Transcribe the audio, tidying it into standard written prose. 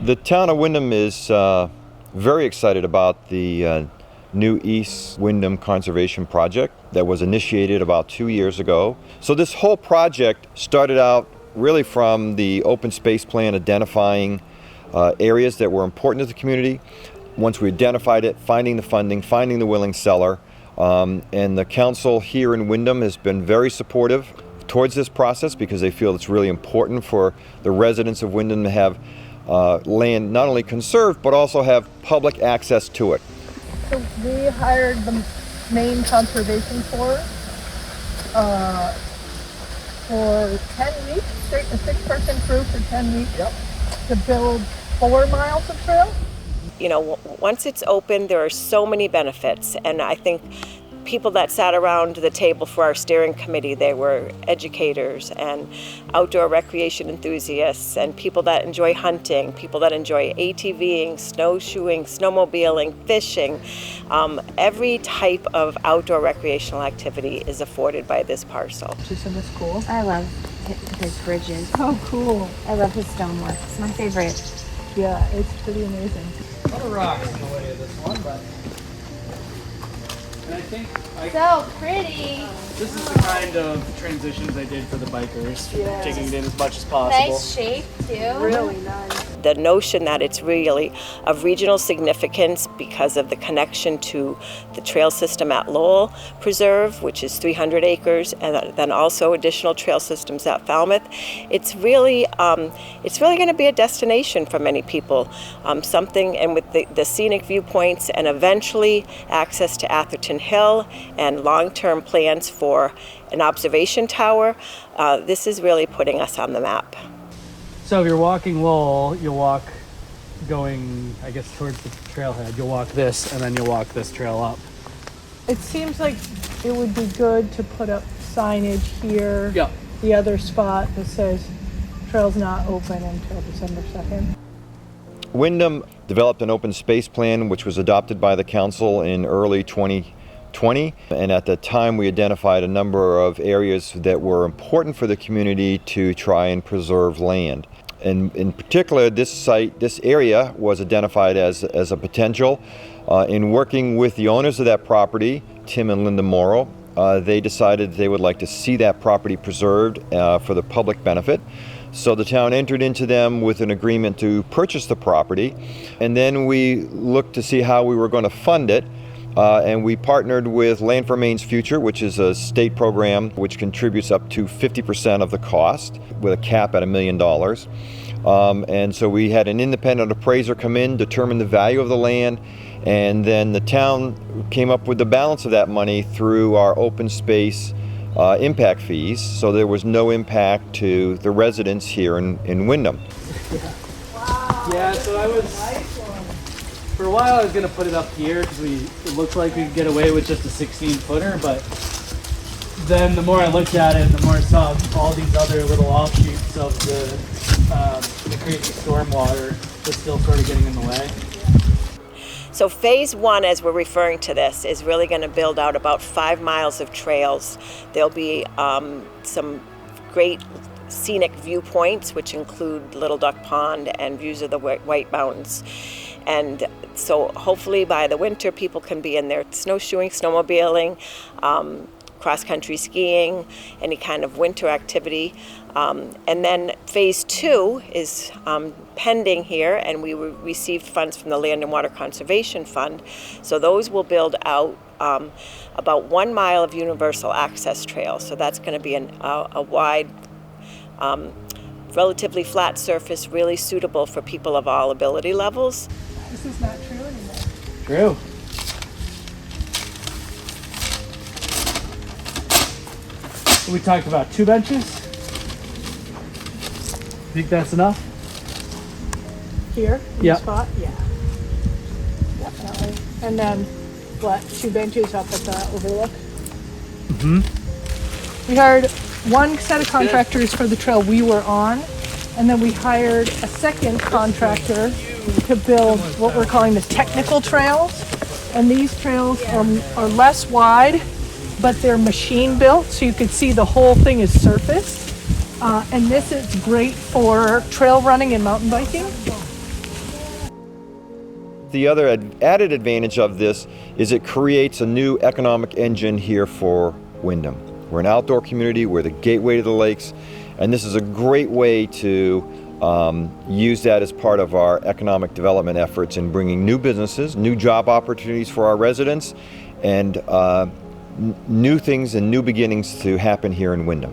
The town of Windham is very excited about the new East Windham Conservation Project that was initiated about 2 years ago. So this whole project started out really from the open space plan, identifying areas that were important to the community. Once we identified it, finding the funding, finding the willing seller, and the council here in Windham has been very supportive towards this process because they feel it's really important for the residents of Windham to have land not only conserved but also have public access to it. So we hired the Maine Conservation Force for 10 weeks, a 6-person crew for 10 weeks to build 4 miles of trail. You know, once it's open, there are so many benefits, and I think people that sat around the table for our steering committee, they were educators and outdoor recreation enthusiasts and people that enjoy hunting, people that enjoy ATVing, snowshoeing, snowmobiling, fishing. Every type of outdoor recreational activity is afforded by this parcel. Isn't this cool? I love his bridges. Oh, cool. I love his stonework. It's my favorite. Yeah, it's pretty amazing. A lot of rocks in the way of this one, but and I think So pretty. this is the kind of transitions I did for the bikers, taking it in as much as possible. Nice shape too. Really nice. The notion that it's really of regional significance because of the connection to the trail system at Lowell Preserve, which is 300 acres, and then also additional trail systems at Falmouth. It's really going to be a destination for many people. Something, and with the scenic viewpoints and eventually access to Atherton Hill and long-term plans for an observation tower, this is really putting us on the map. So if you're walking Lowell, you'll walk going, I guess, towards the trailhead. You'll walk this, and then you'll walk this trail up. It seems like it would be good to put up signage here. Yep. The other spot that says trail's not open until December 2nd. Windham developed an open space plan which was adopted by the council in early 2020, and at the time we identified a number of areas that were important for the community to try and preserve land. And in particular, this area was identified as a potential. In working with the owners of that property, Tim and Linda Morrow, they decided they would like to see that property preserved for the public benefit. So the town entered into them with an agreement to purchase the property, and then we looked to see how we were going to fund it. And we partnered with Land for Maine's Future, which is a state program which contributes up to 50% of the cost with a cap at $1 million. And so we had an independent appraiser come in, determine the value of the land, and then the town came up with the balance of that money through our open space impact fees. So there was no impact to the residents here in Windham. Yeah, so for a while I was going to put it up here because it looked like we could get away with just a 16-footer, but then the more I looked at it, the more I saw all these other little offshoots of the crazy stormwater was still sort of getting in the way. So phase 1, as we're referring to this, is really going to build out about 5 miles of trails. There'll be some great scenic viewpoints, which include Little Duck Pond and views of the White Mountains. And so hopefully by the winter, people can be in there snowshoeing, snowmobiling, cross-country skiing, any kind of winter activity. And then phase 2 is pending here, and we received funds from the Land and Water Conservation Fund. So those will build out about 1 mile of universal access trail. So that's going to be a wide, relatively flat surface, really suitable for people of all ability levels. This is not true anymore. True. We talked about 2 benches. Think that's enough? Here, in Yeah. the spot? Yeah. Definitely. And then, 2 benches up at the overlook? Mm-hmm. We hired one set of contractors for the trail we were on, and then we hired a second contractor to build what we're calling the technical trails. And these trails are less wide, but they're machine built, so you can see the whole thing is surfaced. And this is great for trail running and mountain biking. The other added advantage of this is it creates a new economic engine here for Windham. We're an outdoor community, we're the gateway to the lakes, and this is a great way to use that as part of our economic development efforts in bringing new businesses, new job opportunities for our residents, and new things and new beginnings to happen here in Windham.